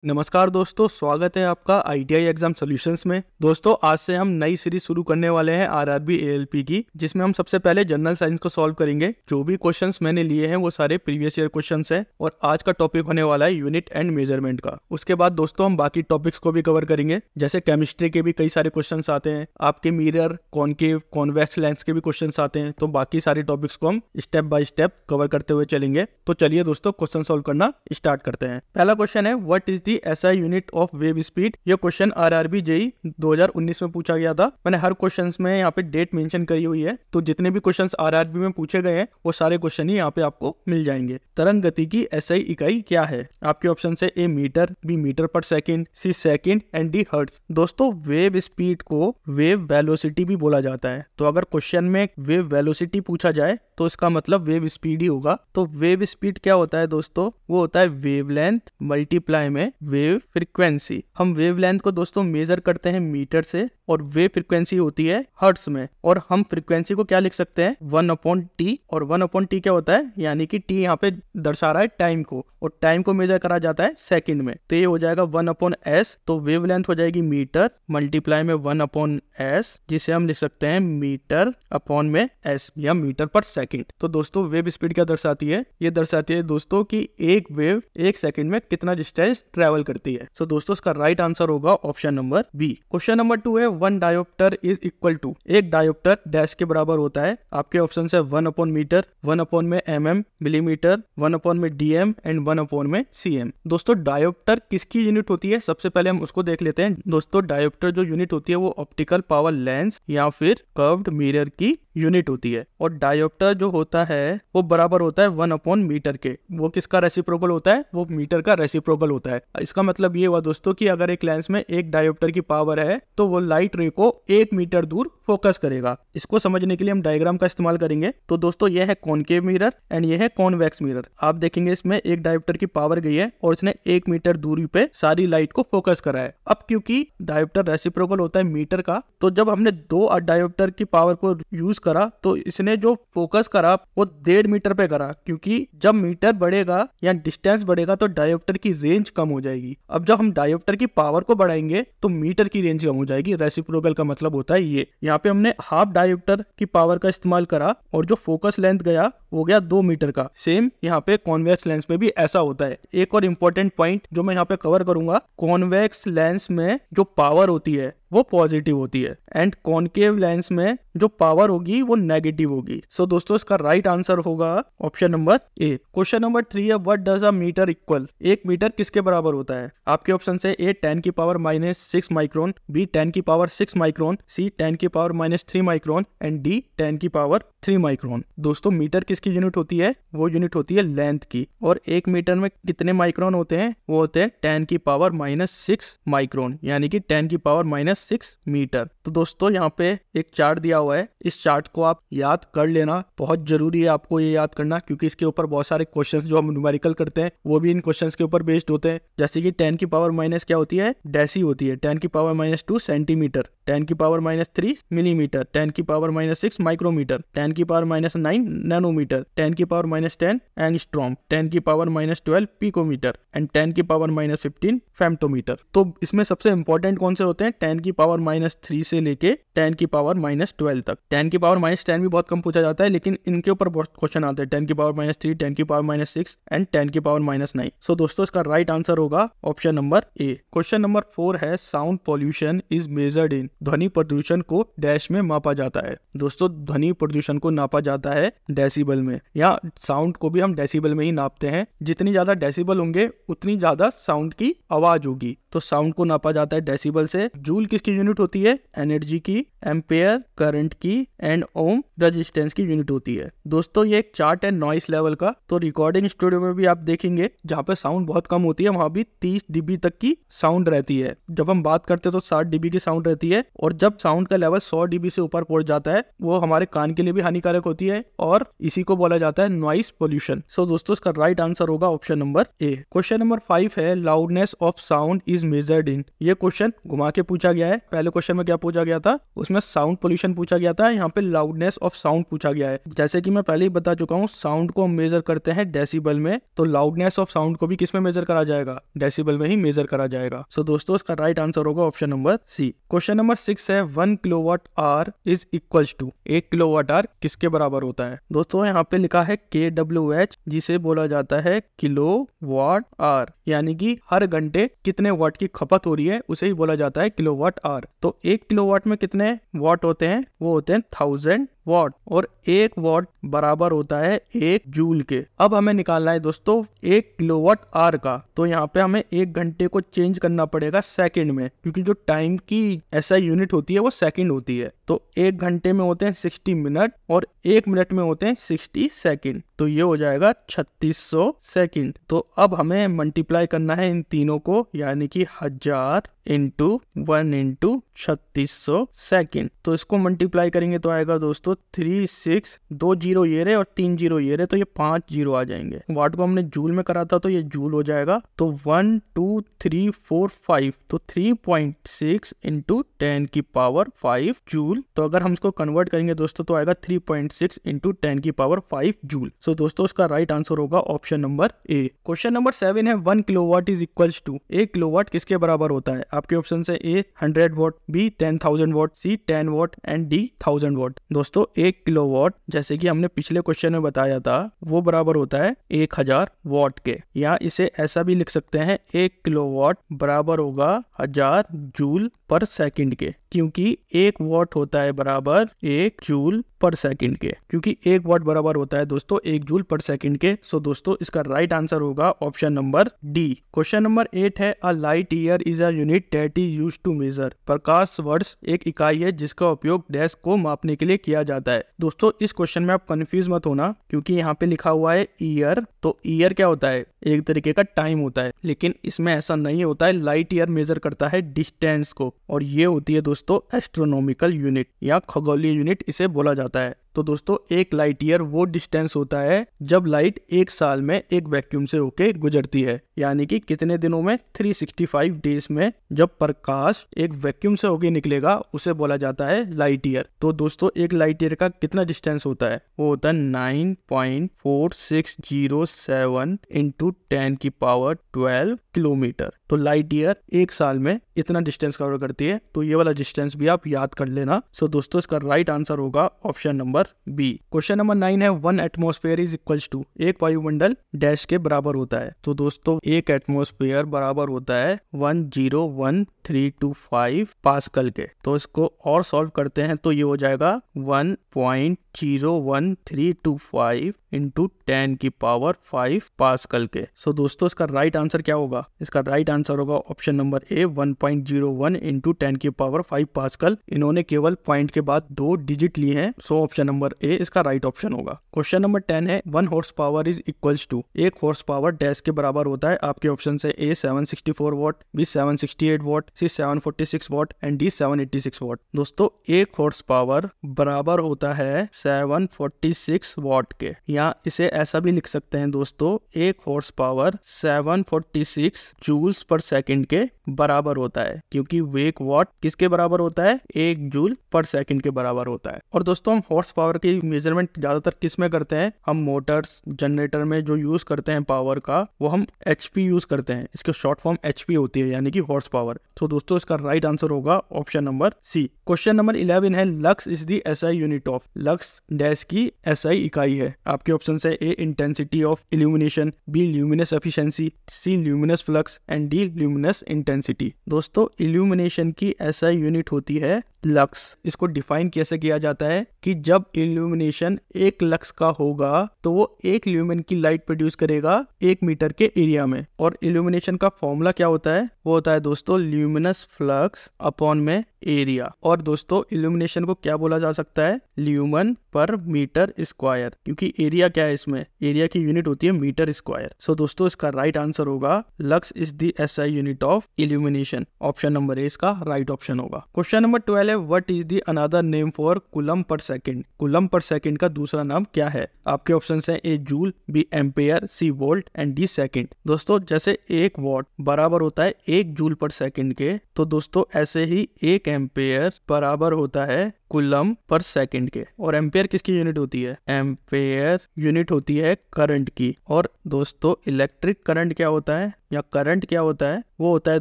नमस्कार दोस्तों, स्वागत है आपका ITI एग्जाम सॉल्यूशंस में। दोस्तों आज से हम नई सीरीज शुरू करने वाले हैं RRB ALP की, जिसमें हम सबसे पहले जनरल साइंस को सॉल्व करेंगे। जो भी क्वेश्चंस मैंने लिए हैं वो सारे प्रीवियस ईयर क्वेश्चंस हैं और आज का टॉपिक होने वाला है यूनिट एंड मेजरमेंट का। उसके बाद दोस्तों हम बाकी टॉपिक्स को भी कवर करेंगे, जैसे केमिस्ट्री के भी कई सारे क्वेश्चन आते हैं, आपके मिरर, कॉनकेव, कॉन्वेक्स लेंस के भी क्वेश्चन आते हैं। तो बाकी सारे टॉपिक्स को हम स्टेप बाय स्टेप कवर करते हुए चलेंगे। तो चलिए दोस्तों क्वेश्चन सॉल्व करना स्टार्ट करते हैं। पहला क्वेश्चन है, what is the SI unit of wave speed. ये क्वेश्चन RRB JEE 2019 में पूछा गया था। मैंने हर क्वेश्चन में यहाँ पे डेट मेंशन करी हुई है, तो जितने भी क्वेश्चन RRB में पूछे गए हैं वो सारे क्वेश्चन ही यहाँ पे आपको मिल जाएंगे। तरंग गति की SI इकाई क्या है? आपके ऑप्शन है A मीटर, B मीटर पर second, C second and D hertz. दोस्तों वेव स्पीड को वेव वेलोसिटी भी बोला जाता है, तो अगर क्वेश्चन में वेव वेलोसिटी पूछा जाए तो इसका मतलब वेव स्पीड ही होगा। तो वेव स्पीड क्या होता है दोस्तों? वो होता है वेवलेंथ मल्टीप्लाई में वेव फ्रीक्वेंसी। हम वेवलेंथ को दोस्तों मेजर करते हैं मीटर से और वेव फ्रीक्वेंसी होती है हर्ट्ज में, और हम फ्रीक्वेंसी को क्या लिख सकते हैं 1/t। और 1/t क्या होता है? यानी कि t यहाँ पे दर्शा रहा है टाइम को, और टाइम को मेजर करा जाता है सेकंड में, तो ये हो जाएगा 1/s। तो वेवलेंथ हो जाएगी मीटर मल्टीप्लाई में 1/s, जिसे हम लिख सकते हैं मीटर अपॉन में s या मीटर पर सेकंड। तो दोस्तों वेव स्पीड क्या दर्शाती है? ये दर्शाती है दोस्तों कि एक वेव एक सेकंड में कितना डिस्टेंस ट्रेवल करती है। सो दोस्तों इसका राइट आंसर होगा option number B. Question number 2 है, 1 डायोप्टर इज इक्वल टू। एक डायोप्टर डैश के बराबर होता है। आपके ऑप्शन है 1/मीटर, 1/mm मिलीमीटर, 1/dm एंड 1/में cm। दोस्तों डायोप्टर किसकी यूनिट होती है? सबसे पहले हम उसको देख लेते हैं। दोस्तों डायोप्टर जो यूनिट होती है वो ऑप्टिकल पावर लेंस या फिर कर्व्ड मिरर की यूनिट होती है, और डायोप्टर जो होता है वो बराबर होता है 1/मीटर के। वो किसका रेसिप्रोकल होता है? वो मीटर का रेसिप्रोकल होता है। इसका मतलब ये हुआ दोस्तों कि अगर एक लेंस में एक डायोप्टर की पावर है तो वो लाइट रे को 1 मीटर दूर फोकस करेगा। इसको समझने के लिए हम डायग्राम का इस्तेमाल करेंगे। तो दोस्तों ये है कॉनकेव मिरर एंड ये है कॉन्वेक्स मिरर। आप देखेंगे इसमें एक डायोप्टर की पावर गई है और इसने 1 मीटर दूरी पे सारी लाइट को फोकस करा है। अब क्योंकि डायोप्टर रेसिप्रोकल होता है मीटर का, तो जब हमने 2 डायोप्टर की पावर को यूज करा तो इसने जो फोकस करा वो 1.5 मीटर पे करा, क्योंकि जब मीटर बढ़ेगा या डिस्टेंस बढ़ेगा तो डायोप्टर की रेंज कम हो जाएगी। अब जब हम डायोप्टर की पावर को बढ़ाएंगे तो मीटर की रेंज कम हो जाएगी। रेसिप्रोकल का मतलब होता है ये। यहाँ पे हमने हाफ डायोप्टर की पावर का इस्तेमाल करा और जो फोकस लेंथ गया वो गया 2 मीटर का। सेम यहाँ पे कॉन्वेक्स लेंस में भी ऐसा होता है। एक और इम्पोर्टेंट पॉइंट जो मैं यहाँ पे कवर करूंगा, कॉन्वेक्स लेंस में जो पावर होती है वो पॉजिटिव होती है एंड कॉनकेव लेंस में जो पावर होगी वो नेगेटिव होगी। सो दोस्तों इसका राइट आंसर होगा option number A. Question number 3 है, what does a metre equal. एक मीटर किसके बराबर होता है? आपके ऑप्शन है A 10⁻⁻6 micron, B 10⁻6 micron, C 10⁻⁻3 micron and D 10⁻3 micron. दोस्तों मीटर किसकी यूनिट होती है? वो यूनिट होती है लेंथ की, और एक मीटर में कितने माइक्रोन होते हैं? वो होते हैं 10⁻6 माइक्रोन, यानी कि 10⁻6 मीटर। तो दोस्तों यहाँ पे एक चार्ट दिया हुआ है, इस चार्ट को आप याद कर लेना। बहुत जरूरी है आपको ये याद करना, क्योंकि इसके ऊपर बहुत सारे क्वेश्चंस जो हम न्यूमेरिकल करते हैं वो भी इन क्वेश्चंस के ऊपर बेस्ड होते हैं। जैसे कि 10⁻⁻ क्या होती है? डेसी होती है। 10⁻2 centimetre, 10⁻3 millimetre, 10⁻6 micrometre, 10⁻9 nanometre, 10⁻10 angstrom, 10⁻12 picometre and 10⁻15 femtometre. तो इसमें सबसे इंपॉर्टेंट कौन से होते हैं? 10⁻3 से लेके 10⁻12 तक। 10⁻10 भी बहुत कम पूछा जाता है, लेकिन इनके ऊपर बहुत क्वेश्चन आते हैं। 10⁻3, 10⁻6 एंड 10⁻9। सो दोस्तों इसका राइट आंसर होगा option number A. Question number 4 है, sound pollution is measured in. ध्वनि प्रदूषण को डैश में मापा जाता है। दोस्तों ध्वनि प्रदूषण को नापा जाता है डेसिबल में, या साउंड को भी हम डेसिबल में ही नापते हैं। जितनी ज्यादा डेसिबल होंगे उतनी ज्यादा साउंड की आवाज होगी, तो साउंड को नापा जाता है डेसिबल से। जूल किसकी यूनिट होती है? एनर्जी की, एम्पेयर करंट की एंड ओम रेजिस्टेंस की यूनिट होती है। दोस्तों ये एक चार्ट है नॉइस लेवल का, तो रिकॉर्डिंग स्टूडियो में भी आप देखेंगे जहाँ पे साउंड बहुत कम होती है वहां भी 30 dB तक की साउंड रहती है। जब हम बात करते हैं तो 60 dB की साउंड रहती है, और जब साउंड का लेवल 100 dB से ऊपर पहुंच जाता है वो हमारे कान के लिए भी हानिकारक होती है, और इसी को बोला जाता है नॉइस पोल्यूशन। सो दोस्तों इसका राइट आंसर होगा option number A. Question number 5 है, loudness of sound is measured in. ये क्वेश्चन घुमा के पूछा गया है, पहले क्वेश्चन में क्या पूछा गया था, उसमें साउंड पोल्यूशन पूछा गया था, यहाँ पे लाउडनेस ऑफ साउंड पूछा गया है। जैसे कि मैं पहले ही बता चुका हूँ, साउंड को हम मेजर करते हैं डेसिबल में, तो लाउडनेस ऑफ साउंड को भी किस में मेजर करा जाएगा, डेसिबल में ही मेजर करा जाएगा। सो दोस्तों इसका राइट आंसर होगा option number C. Question number 6 है 1 kilowatt hour is equals to, 1 kilowatt hour किसके बराबर होता है। दोस्तों यहाँ पे लिखा है kWh, जिसे बोला जाता है किलोवाट आवर, यानी कि हर घंटे कितने वाट की खपत हो रही है उसे ही बोला जाता है किलोवाट आवर। तो 1 किलोवाट में कितने वाट होते हैं, वो होते हैं 1000 वाट, और 1 वाट बराबर होता है 1 जूल के। अब हमें निकालना है दोस्तों 1 किलोवाट आवर का, तो यहाँ पे हमें 1 घंटे को चेंज करना पड़ेगा सेकंड में, क्योंकि जो टाइम की SI यूनिट होती है वो सेकंड होती है। तो 1 घंटे में होते हैं 60 मिनट और 1 मिनट में होते हैं 60 सेकंड, तो ये हो जाएगा 3600 सेकंड। तो अब हमें मल्टीप्लाई करना है इन तीनों को, यानी कि 1000 इंटू 1 इंटू 3600 सेकंड। तो इसको मल्टीप्लाई करेंगे तो आएगा दोस्तों 36, 2 जीरो ये रहे और 3 जीरो ये रहे, तो ये 5 जीरो आ जाएंगे। वाट को हमने जूल में करा था तो ये जूल हो जाएगा। तो 1 2 3 4 5, तो 3.6 इंटू 10 की पावर 5 जूल। तो अगर हम इसको कन्वर्ट करेंगे दोस्तों तो आएगा 3.6 इंटू 10 की पावर 5 जूल। सो दोस्तों इसका राइट आंसर होगा option number A. Question number 7 है 1 kilowatt is equals to, 1 kilowatt किसके बराबर होता है। आपके ऑप्शन है A 100 watt, B 10,000 watt, C 10 watt and D 1000 watt. दोस्तों 1 किलोवाट जैसे कि हमने पिछले क्वेश्चन में बताया था वो बराबर होता है 1000 वाट के, या इसे ऐसा भी लिख सकते हैं 1 किलोवाट बराबर होगा 1000 जूल पर सेकंड के, क्योंकि 1 वाट होता है बराबर 1 जूल पर सेकंड के, क्योंकि 1 वाट बराबर होता है दोस्तों 1 जूल पर सेकंड के। सो दोस्तों इसका राइट आंसर होगा option number D. Question number 8 है a light year is a unit that is used to measure, प्रकाश वर्ष एक इकाई है जिसका उपयोग डैश को मापने के लिए किया जाता है। दोस्तों इस क्वेश्चन में आप कंफ्यूज मत होना, क्योंकि यहाँ पे लिखा हुआ है ईयर, तो ईयर क्या होता है, एक तरीके का टाइम होता है, लेकिन इसमें ऐसा नहीं होता है। लाइट ईयर मेजर करता है डिस्टेंस को, और ये होती है दोस्तों एस्ट्रोनॉमिकल यूनिट या खगोलीय यूनिट इसे बोला जाता है। तो दोस्तों एक लाइट ईयर वो डिस्टेंस होता है जब लाइट 1 साल में एक वैक्यूम से होके गुजरती है, यानी कि कितने दिनों में, 365 डेज में जब प्रकाश एक वैक्यूम से होके निकलेगा उसे बोला जाता है लाइट ईयर। तो दोस्तों एक लाइट ईयर का कितना डिस्टेंस होता है, वो होता है 9.4607 इंटू 10 की पावर 12 किलोमीटर। तो लाइट ईयर 1 साल में इतना डिस्टेंस कवर करती है, तो ये वाला डिस्टेंस भी आप याद कर लेना। सो दोस्तों इसका राइट आंसर होगा option number B. Question number 9 है 1 एटमॉस्फेयर इज इक्वल्स टू, एक वायुमंडल डैश के बराबर होता है। तो दोस्तों एक एटमॉस्फेयर बराबर होता है 101325 पास्कल के। तो इसको और सॉल्व करते हैं तो ये हो जाएगा 1.01325 इंटू 10 की पावर 5 पास्कल के। सो दोस्तों इसका राइट आंसर क्या होगा, इसका राइट आंसर होगा ऑप्शन नंबर ए 1.01 इंटू 10 की पावर 5 पास्कल। इन्होंने केवल पॉइंट के बाद 2 डिजिट लिए हैं, सो ऑप्शन नंबर ए इसका राइट ऑप्शन होगा। क्वेश्चन नंबर 10 है 1 horsepower is equals to, एक हॉर्स पावर डैश के बराबर होता है। आपके ऑप्शन है A 764 watt, B 768 watt, C 746 watt and D 786 watt. दोस्तों एक हॉर्स पावर बराबर होता है 746 वाट के, या इसे ऐसा भी लिख सकते हैं दोस्तों, एक horse power 746 joules per second के बराबर होता है, क्योंकि एक वाट किसके बराबर होता है, 1 जूल पर सेकंड के बराबर होता है। और दोस्तों हम हॉर्स पावर की मेजरमेंट ज्यादातर किस में करते हैं, हम मोटर्स जनरेटर में जो यूज करते हैं पावर का, वो हम HP यूज करते हैं। इसकी शॉर्ट फॉर्म HP होती है, यानी कि हॉर्स पावर। तो दोस्तों इसका राइट आंसर होगा option number C. Question number 11 है lux is the SI unit of, lux dash की SI इकाई है। आपके ऑप्शन है A intensity of illumination, B luminous efficiency, C luminous flux and D luminous intensity. दोस्तों illumination की SI unit होती है लक्स। इसको डिफाइन कैसे किया जाता है कि जब इल्यूमिनेशन 1 लक्स का होगा तो वो 1 ल्यूमेन की लाइट प्रोड्यूस करेगा 1 मीटर के एरिया में। और इल्यूमिनेशन का फॉर्मूला क्या होता है, वो होता है दोस्तों ल्यूमिनस फ्लक्स अपॉन में एरिया। और दोस्तों इल्यूमिनेशन को क्या बोला जा सकता है, ल्यूमन पर मीटर स्क्वायर, क्योंकि एरिया क्या है इसमें, एरिया की यूनिट होती है मीटर स्क्वायर। सो दोस्तों इसका राइट आंसर होगा lux is the SI unit of illumination. Option number A इसका राइट ऑप्शन होगा। क्वेश्चन नंबर 12 है what is the another name for coulomb per second. Coulomb per second का दूसरा नाम क्या है? आपके ऑप्शन है A joule, B ampere, C volt and D second. दोस्तों जैसे 1 वॉट बराबर होता है 1 जूल पर सेकंड के, तो दोस्तों ऐसे ही 1 एम्पेयर बराबर होता है कूलम पर सेकंड के। और एम्पेयर किसकी यूनिट होती है? एम्पेयर यूनिट होती है करंट की। और दोस्तों इलेक्ट्रिक करंट क्या होता है या करंट क्या होता है? वो होता है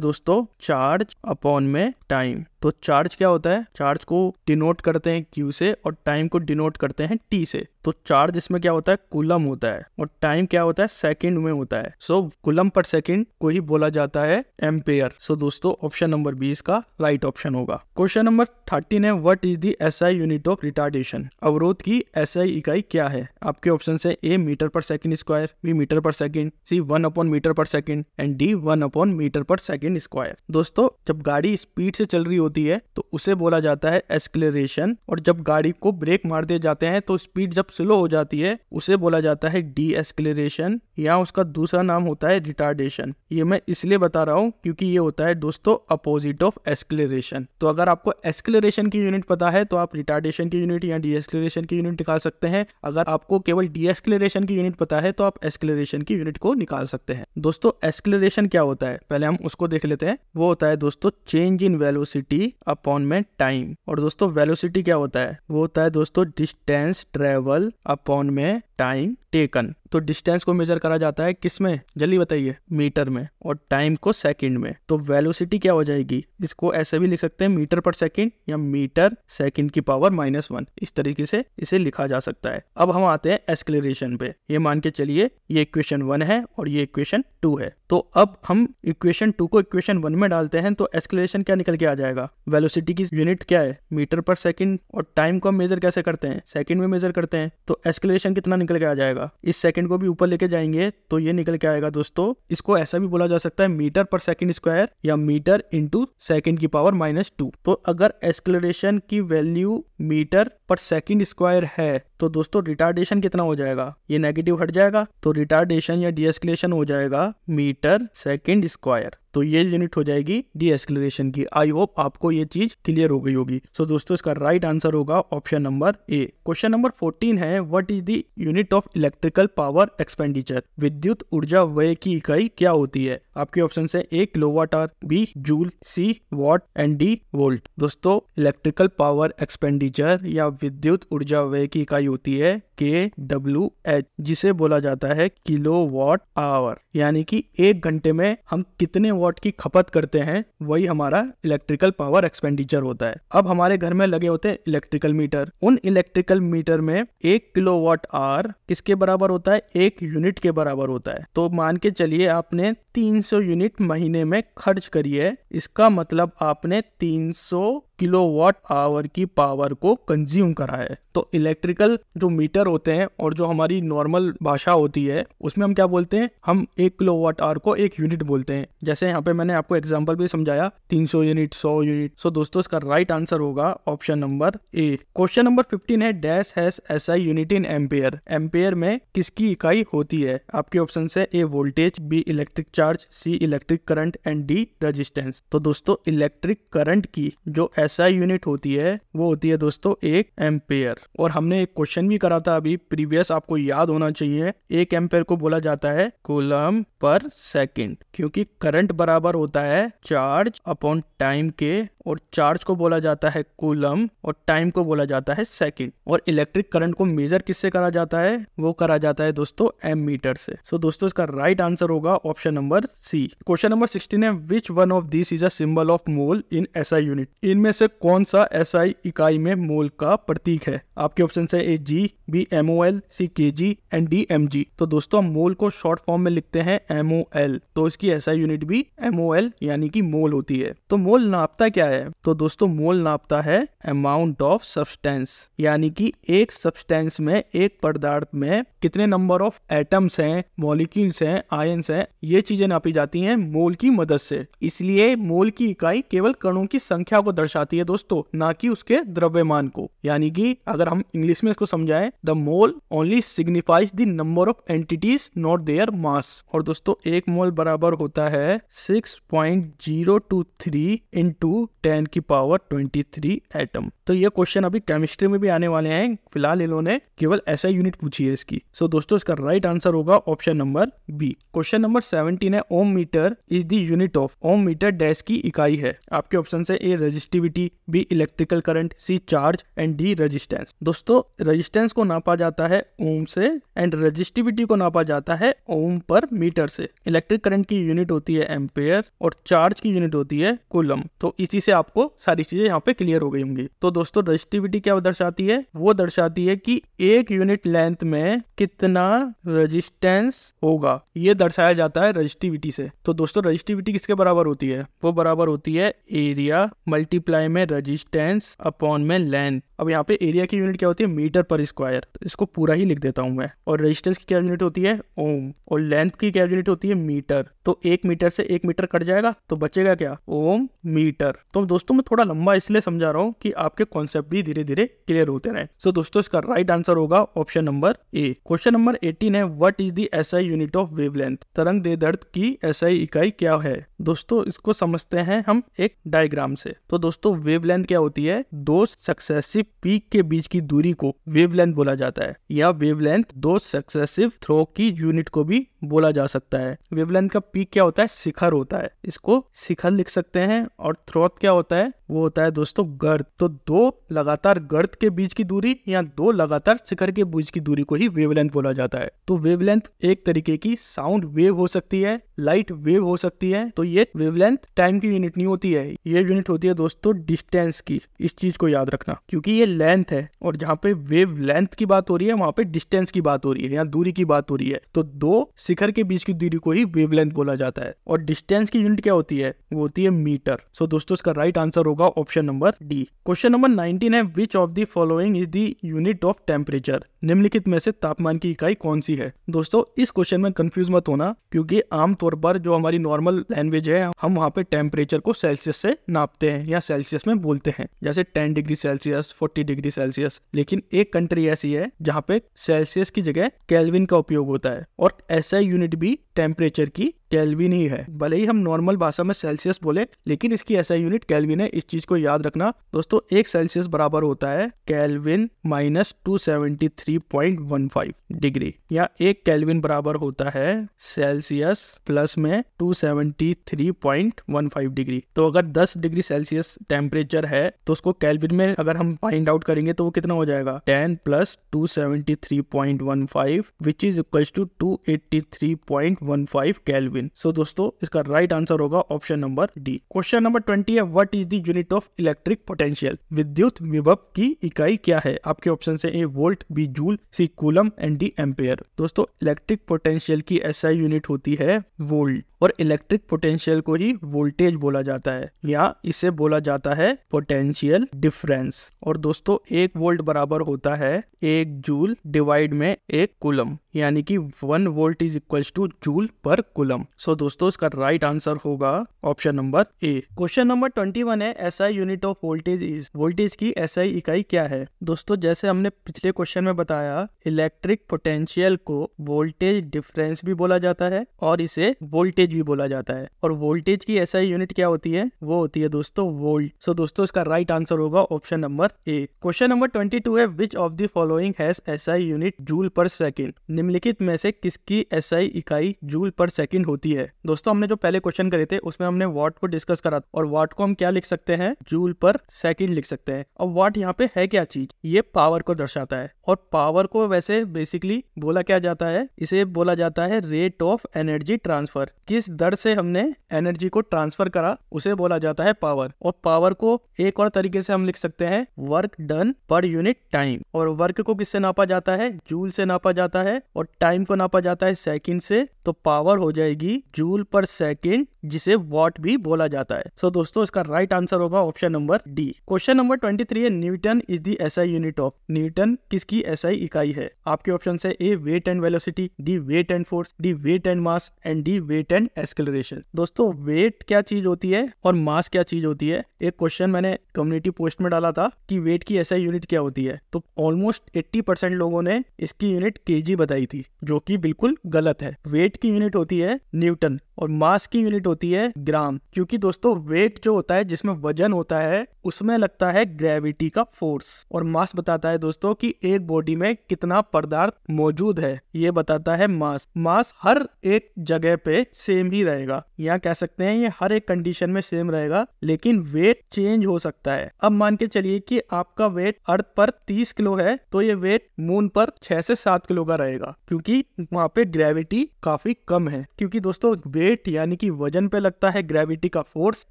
दोस्तों चार्ज अपॉन में टाइम। तो चार्ज क्या होता है? चार्ज को डिनोट करते हैं Q से और टाइम को डिनोट करते हैं T से। तो चार्ज इसमें क्या होता है? कूलम होता है और टाइम क्या होता है? सेकंड में होता है। सो कूलम पर सेकंड को ही बोला जाता है एम्पेयर। सो दोस्तों ऑप्शन नंबर 20 का राइट ऑप्शन होगा। क्वेश्चन नंबर 13 है what is the SI unit of retardation. अवरोध की एसआई इकाई क्या है? आपके ऑप्शन है A metre per second square, B metre per second, C 1 upon metre per second and D 1 upon metre per second square. दोस्तों जब गाड़ी स्पीड से चल रही होती है तो उसे बोला जाता है एक्सेलरेशन, और जब गाड़ी को ब्रेक मार दिए जाते हैं तो स्पीड जब स्लो हो जाती है उसे बोला जाता है डी एक्सेलरेशन, या उसका दूसरा नाम होता है रिटार्डेशन। ये मैं इसलिए बता रहा हूँ क्योंकि ये होता है दोस्तों अपोजिट ऑफ एक्सेलरेशन। तो अगर आपको एक्सेलरेशन की यूनिट पता है तो आप रिटार्डेशन की यूनिट या डी एक्सेलरेशन की यूनिट निकाल सकते हैं। अगर आपको केवल डी एक्सेलरेशन की यूनिट पता है तो आप एक्सेलरेशन की यूनिट को निकाल सकते हैं। दोस्तों एक्सेलरेशन क्या होता है पहले हम उसको देख लेते हैं। वो होता है दोस्तों चेंज इन वेलोसिटी अपॉन में टाइम। और दोस्तों वेलोसिटी क्या होता है? वो होता है दोस्तों डिस्टेंस ट्रेवल अपॉन में टाइम टेकन। तो डिस्टेंस को मेजर करा जाता है किस में? जल्दी बताइए। मीटर में। और टाइम को सेकंड में। तो वेलोसिटी क्या हो जाएगी? इसको ऐसे भी लिख सकते हैं मीटर पर सेकंड या मीटर सेकंड की पावर -1। इस तरीके से इसे लिखा जा सकता है। अब हम आते हैं एक्सेलरेशन पे। ये मान के चलिए ये इक्वेशन 1 है और ये इक्वेशन 2 है। तो अब हम इक्वेशन 2 को इक्वेशन 1 में डालते हैं तो एक्सेलरेशन क्या निकल के आ जाएगा? वेलोसिटी की यूनिट क्या है? Metre per second. और टाइम को हम मेजर कैसे करते हैं? सेकंड में मेजर करते हैं। तो एक्सेलरेशन कितना निकल के आ जाएगा? इस सेकंड को भी ऊपर लेके जाएंगे तो ये निकल के आएगा दोस्तों। इसको ऐसा भी बोला जा सकता है मीटर पर सेकंड स्क्वायर या मीटर इंटू सेकंड की पावर -2। तो अगर एक्सेलरेशन की value metre per second square है तो दोस्तों रिटार्डेशन कितना हो जाएगा? ये नेगेटिव हट जाएगा तो रिटार्डेशन या डीएक्सेलरेशन हो जाएगा मीटर सेकंड स्क्वायर। तो ये यूनिट हो जाएगी डी एक्सेलरेशन की। आई होप आपको ये चीज क्लियर हो गई होगी। सो दोस्तों इसका राइट आंसर होगा option number A. Question number 14 है what is the unit of electrical power expenditure. विद्युत ऊर्जा व्यय की इकाई क्या होती है? आपके ऑप्शन है A kilowatt hour, B joule, C watt and D volt. दोस्तों इलेक्ट्रिकल पावर एक्सपेंडिचर या विद्युत ऊर्जा व्यय की इकाई होती है kWh, जिसे बोला जाता है किलोवाट आवर। यानी कि 1 घंटे में हम कितने वॉट की खपत करते हैं वही हमारा इलेक्ट्रिकल पावर एक्सपेंडिचर होता है। अब हमारे घर में लगे होते हैं इलेक्ट्रिकल मीटर। उन इलेक्ट्रिकल मीटर में 1 किलोवाट आवर किसके बराबर होता है? 1 यूनिट के बराबर होता है। तो मान के चलिए आपने 300 यूनिट महीने में खर्च करी है। इसका मतलब आपने 300 किलोवाट आवर की पावर को कंज्यूम करा है। तो इलेक्ट्रिकल जो मीटर होते हैं और जो हमारी नॉर्मल भाषा होती है उसमें हम क्या बोलते हैं? हम 1 किलोवाट आवर को 1 यूनिट बोलते हैं। जैसे यहाँ पे मैंने आपको एग्जांपल भी समझाया 300 यूनिट, 100 यूनिट। सो दोस्तों इसका राइट आंसर होगा option number A. Question number 15 है dash has SI unit in ampere. Ampere में किसकी इकाई होती है? आपके ऑप्शन है A voltage, B electric charge, C electric current and D resistance. तो दोस्तों इलेक्ट्रिक करंट की जो एसआई यूनिट होती है वो होती है दोस्तों 1 एम्पेयर। और हमने एक क्वेश्चन भी करा था अभी प्रीवियस, आपको याद होना चाहिए। 1 एम्पेयर को बोला जाता है कूलम पर सेकंड, क्योंकि करंट बराबर होता है चार्ज अपॉन टाइम के, और चार्ज को बोला जाता है कूलम और टाइम को बोला जाता है सेकंड। और इलेक्ट्रिक करंट को मेजर किससे करा जाता है? वो करा जाता है दोस्तों एमीटर से। सो दोस्तों इसका राइट आंसर होगा option number C. Question number 16 है which one of this is a symbol of mole in SI unit. इनमें से कौन सा एसआई इकाई में मोल का प्रतीक है? आपके ऑप्शन है A G, B MOL, C KG and D MG। तो दोस्तों हम मोल को शॉर्ट फॉर्म में लिखते हैं MOL। तो इसकी एसआई यूनिट भी MOL यानी कि मोल होती है। तो मोल नापता क्या है? तो दोस्तों मोल नापता है अमाउंट ऑफ सब्सटेंस, यानी कि एक सब्सटेंस में, एक पदार्थ में कितने नंबर ऑफ एटम्स हैं, मॉलिक्यूल्स हैं, आयंस हैं, ये चीजें नापी जाती हैं मोल की मदद से। इसलिए मोल की इकाई केवल कणों की संख्या को दर्शाती है दोस्तों, ना कि उसके द्रव्यमान को। यानी कि अगर हम इंग्लिश में इसको समझाएं, the mole only signifies the number of entities not their mass. और दोस्तों एक मोल बराबर होता है 6.023 इंटू 10⁻23 एटम। तो ये क्वेश्चन अभी केमिस्ट्री में भी आने वाले हैं, फिलहाल इन्होंने केवल ऐसा यूनिट पूछी है इसकी। सो दोस्तों इसका राइट आंसर होगा option number B. Question number 17 है, ohm metre is the unit of. Ohm metre dash की इकाई है। आपके ऑप्शन है A resistivity, B electrical current, C charge and D resistance. दोस्तों रेजिस्टेंस को नापा जाता है ओम से एंड रेजिस्टिविटी को नापा जाता है ओम पर मीटर से। इलेक्ट्रिक करंट की यूनिट होती है एम्पेयर और चार्ज की यूनिट होती है कूलम। तो इसी से आपको सारी चीजें यहाँ पे क्लियर हो गई होंगी। तो दोस्तों रेजिस्टिविटी क्या दर्शाती है? वो दर्शाती है कि एक यूनिट लेंथ में कितना रेजिस्टेंस होगा, ये दर्शाया जाता है रेजिस्टिविटी से। तो दोस्तों रेजिस्टिविटी किसके बराबर होती है? वो बराबर होती है एरिया मल्टीप्लाई में रेजिस्टेंस अपॉन में लेंथ। अब यहाँ पे एरिया की यूनिट क्या होती है? मीटर पर स्क्वायर। तो इसको पूरा ही लिख देता हूं मैं। और रेजिस्टेंस की क्या यूनिट होती है? ओम। और लेंथ की क्या यूनिट होती है? मीटर। तो 1 मीटर से 1 मीटर कट जाएगा तो बचेगा क्या? ओम मीटर। तो दोस्तों मैं थोड़ा लंबा इसलिए समझा रहा हूँ कि आपके कॉन्सेप्ट भी धीरे धीरे क्लियर होते रहे। सो दोस्तों इसका राइट आंसर होगा option number A. Question number 18 है, what is the SI unit of wavelength. तरंग दैर्ध्य की एसआई इकाई क्या है? दोस्तों इसको समझते हैं हम एक डायग्राम से। तो दोस्तों वेवलेंथ क्या होती है? दो सक्सेसिव पीक के बीच की दूरी को वेवलेंथ बोला जाता है, या वेवलेंथ दो सक्सेसिव थ्रो की यूनिट को भी बोला जा सकता है। वेवलेंथ का पीक क्या होता है? शिखर होता है, इसको शिखर लिख सकते हैं। और थ्रोट क्या होता है? वो होता है दोस्तों गर्त। तो दो लगातार गर्त के बीच की दूरी या दो लगातार शिखर के बीच की दूरी को ही वेवलेंथ बोला जाता है। तो वेवलेंथ एक तरीके की साउंड वेव हो सकती है, लाइट वेव हो सकती है। तो ये वेवलेंथ टाइम की यूनिट नहीं होती है, ये यूनिट होती है दोस्तों डिस्टेंस की। इस चीज को याद रखना, क्योंकि ये लेंथ है और जहाँ पे वेव लेंथ की बात हो रही है वहां पे डिस्टेंस की बात हो रही है या दूरी की बात हो रही है। तो दो शिखर के बीच की दूरी को ही वेवलेंथ बोला जाता है। और डिस्टेंस की यूनिट क्या होती है? वो होती है मीटर। सो दोस्तों इसका राइट आंसर होगा option number D. Question number 19 है, विच of the following is the unit of temperature. निम्नलिखित में से तापमान की इकाई कौन सी है? दोस्तों इस क्वेश्चन में कंफ्यूज मत होना, क्योंकि आमतौर पर जो हमारी नॉर्मल लैंग्वेज है हम वहाँ पे टेम्परेचर को सेल्सियस से नापते हैं या सेल्सियस में बोलते हैं, जैसे 10 डिग्री सेल्सियस, 40 डिग्री सेल्सियस। लेकिन एक कंट्री ऐसी है जहाँ पे सेल्सियस की जगह केल्विन का उपयोग होता है, और ऐसा यूनिट भी टेम्परेचर की केल्विन ही है। भले ही हम नॉर्मल भाषा में सेल्सियस बोले, लेकिन इसकी ऐसा यूनिट केल्विन है। इस चीज को याद रखना दोस्तों। एक सेल्सियस बराबर होता है केल्विन माइनस 273.15 डिग्री, या एक केल्विन बराबर होता है सेल्सियस प्लस में 273.15 डिग्री। तो अगर 10 डिग्री सेल्सियस टेम्परेचर है तो उसको केल्विन में अगर हम फाइंड आउट करेंगे तो वो कितना हो जाएगा? 10 plus 273.15 which is equal to 283.15 kelvin. So दोस्तों इसका राइट आंसर होगा option number D. Question number 20 है, what is the unit of electric potential. विद्युत विभव की इकाई क्या है? आपके ऑप्शन है A volt, B joule, C coulomb and D ampere. दोस्तों इलेक्ट्रिक पोटेंशियल की एसआई यूनिट होती है वोल्ट, और इलेक्ट्रिक पोटेंशियल को ही वोल्टेज बोला जाता है, या इसे बोला जाता है पोटेंशियल डिफरेंस। और दोस्तों 1 वोल्ट बराबर होता है 1 जूल डिवाइड में 1 कूलम, यानी कि 1 volt is equal to joule per coulomb. So दोस्तों इसका राइट आंसर होगा option number A. Question number 21 है, SI unit of voltage is. Voltage की एसआई इकाई क्या है? दोस्तों जैसे हमने पिछले क्वेश्चन में बताया, इलेक्ट्रिक पोटेंशियल को वोल्टेज डिफरेंस भी बोला जाता है और इसे वोल्टेज भी बोला जाता है। और वोल्टेज की एसआई यूनिट क्या होती है? वो होती है दोस्तों वोल्ट। सो दोस्तों इसका राइट आंसर होगा option number A. Question number 22 है, विच of the following has SI unit joule पर सेकंड। निम्नलिखित में से किसकी एसआई इकाई जूल पर सेकंड होती है? दोस्तों हमने जो पहले क्वेश्चन करे थे उसमें हमने वाट को डिस्कस करा, और वाट को हम क्या लिख सकते हैं? जूल पर सेकंड लिख सकते हैं। और वाट यहाँ पे है क्या चीज? ये पावर को दर्शाता है, और पावर को वैसे बेसिकली बोला क्या जाता है? इसे बोला जाता है रेट ऑफ एनर्जी ट्रांसफर। किस दर से हमने एनर्जी को ट्रांसफर करा उसे बोला जाता है पावर। और पावर को एक और तरीके से हम लिख सकते हैं work done per unit time. और वर्क को किससे नापा जाता है? जूल से नापा जाता है, और टाइम को नापा जाता है सेकंड से। तो तो पावर हो जाएगी जूल पर सेकेंड, जिसे वॉट भी बोला जाता है। सो दोस्तों इसका राइट आंसर होगा option number D. Question number 23 है newton is the SI unit of. Newton किसकी एसआई इकाई है? आपके ऑप्शन है A weight and velocity, D weight and force, D weight and mass and D weight and acceleration. दोस्तों weight क्या चीज होती है और मास क्या चीज होती है? एक क्वेश्चन मैंने कम्युनिटी पोस्ट में डाला था कि वेट की एसआई यूनिट क्या होती है, तो ऑलमोस्ट 80% लोगों ने इसकी यूनिट केजी बताई थी, जो कि बिल्कुल गलत है। वेट की यूनिट होती है न्यूटन और मास की यूनिट होती है ग्राम, क्योंकि दोस्तों वेट जो होता है जिसमें वजन होता है उसमें लगता है ग्रेविटी का फोर्स, और मास बताता है दोस्तों कि एक बॉडी में कितना पदार्थ मौजूद है, ये बताता है मास। मास हर एक जगह पे सेम ही रहेगा, यहाँ कह सकते हैं ये हर एक कंडीशन में सेम रहेगा, लेकिन वेट चेंज हो सकता है। अब मान के चलिए कि आपका वेट अर्थ पर 30 किलो है, तो ये वेट मून पर 6 से 7 किलो का रहेगा, क्योंकि वहां पे ग्रेविटी काफी कम है। क्योंकि दोस्तों वेट यानी कि वजन पे लगता है ग्रेविटी का फोर्स,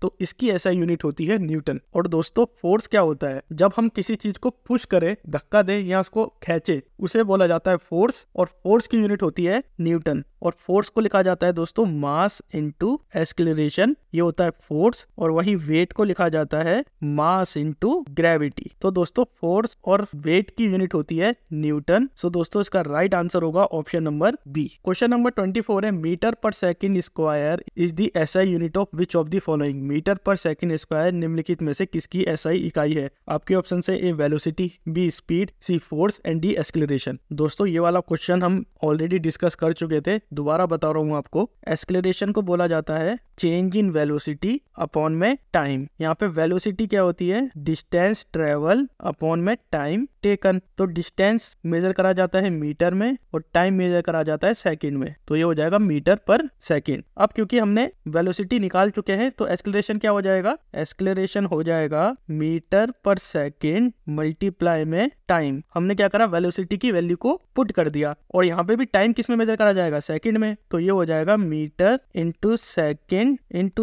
तो इसकी ऐसा यूनिट होती है न्यूटन। और दोस्तों फोर्स क्या होता है? जब हम किसी चीज को पुश करें, धक्का दें या उसको खींचे, उसे बोला जाता है फोर्स, और फोर्स की यूनिट होती है न्यूटन। और फोर्स को लिखा जाता है दोस्तों मास इनटू एक्सेलरेशन, ये होता है फोर्स, और वही वेट को लिखा जाता है मास इनटू ग्रेविटी। तो दोस्तों फोर्स और वेट की यूनिट होती है न्यूटन। सो दोस्तों इसका राइट आंसर होगा option number B. Question number 24 है metre per second square is the SI unit of which of the following. Metre per second square निम्नलिखित में से किसकी एसआई इकाई है? आपके ऑप्शन है A velocity, B speed, C force and D acceleration. दोस्तों ये वाला क्वेश्चन हम ऑलरेडी डिस्कस कर चुके थे, दोबारा बता रहा हूँ आपको। एक्सेलरेशन को बोला जाता है चेंज इन वेलोसिटी अपॉन में टाइम। यहाँ पे वेलोसिटी क्या होती है? डिस्टेंस ट्रेवल अपॉन में टाइम टेकन। तो डिस्टेंस मेजर करा जाता है मीटर में और टाइम मेजर करा जाता है सेकंड में, तो ये हो जाएगा मीटर पर सेकंड। अब क्योंकि हमने वेलोसिटी निकाल चुके हैं, तो एक्सेलरेशन क्या हो जाएगा? एक्सेलरेशन हो जाएगा मीटर पर सेकंड मल्टीप्लाई में टाइम। हमने क्या करा? वेलोसिटी की वैल्यू को पुट कर दिया, और यहाँ पे भी टाइम किस में मेजर करा जाएगा? सेकंड में, तो ये हो जाएगा मीटर इंटू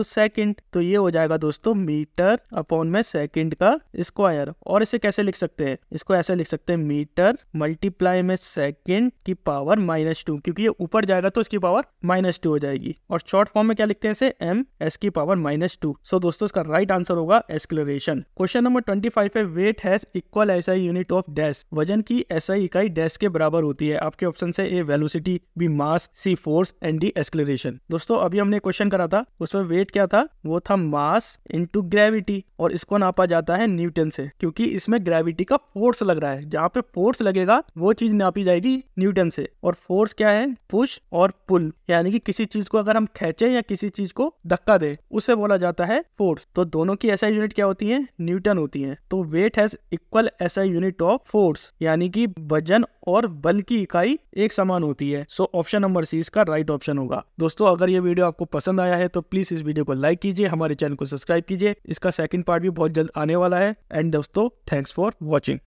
सेकंड, तो ये हो जाएगा दोस्तों मीटर अपॉन में सेकंड का स्क्वायर। और इसे कैसे लिख सकते हैं? इसको ऐसे लिख सकते हैं मीटर मल्टीप्लाई में सेकंड की पावर -2, क्योंकि ये ऊपर जाएगा तो इसकी पावर -2 हो जाएगी। और शॉर्ट फॉर्म में क्या लिखते हैं इसे? m s की पावर -2। सो दोस्तों इसका राइट आंसर होगा एक्सेलरेशन। क्वेश्चन नंबर 25 है weight has equal SI unit of dash. वजन की एसआई इकाई डैश के बराबर होती है। आपके ऑप्शन है A velocity, B mass, C force and D acceleration. दोस्तों अभी हमने क्वेश्चन करा था, उसमें वेट क्या था? वो था मास इनटू ग्रेविटी, और इसको नापा जाता है न्यूटन से, क्योंकि इसमें ग्रेविटी का फोर्स लग रहा है। जहाँ पे फोर्स लगेगा वो चीज नापी जाएगी न्यूटन से। और फोर्स क्या है? पुश और पुल, यानी कि किसी चीज को अगर हम खींचे या किसी चीज को धक्का दे, उसे बोला जाता है फोर्स। तो दोनों की एसआई यूनिट क्या होती है? न्यूटन होती है। तो weight has equal SI unit of force, यानी कि वजन और बल की इकाई एक समान होती है। सो ऑप्शन नंबर सी इसका राइट ऑप्शन होगा। दोस्तों अगर ये वीडियो आपको पसंद आया है तो प्लीज इस वीडियो को लाइक कीजिए, हमारे चैनल को सब्सक्राइब कीजिए। इसका सेकंड पार्ट भी बहुत जल्द आने वाला है। एंड दोस्तों थैंक्स फॉर वॉचिंग।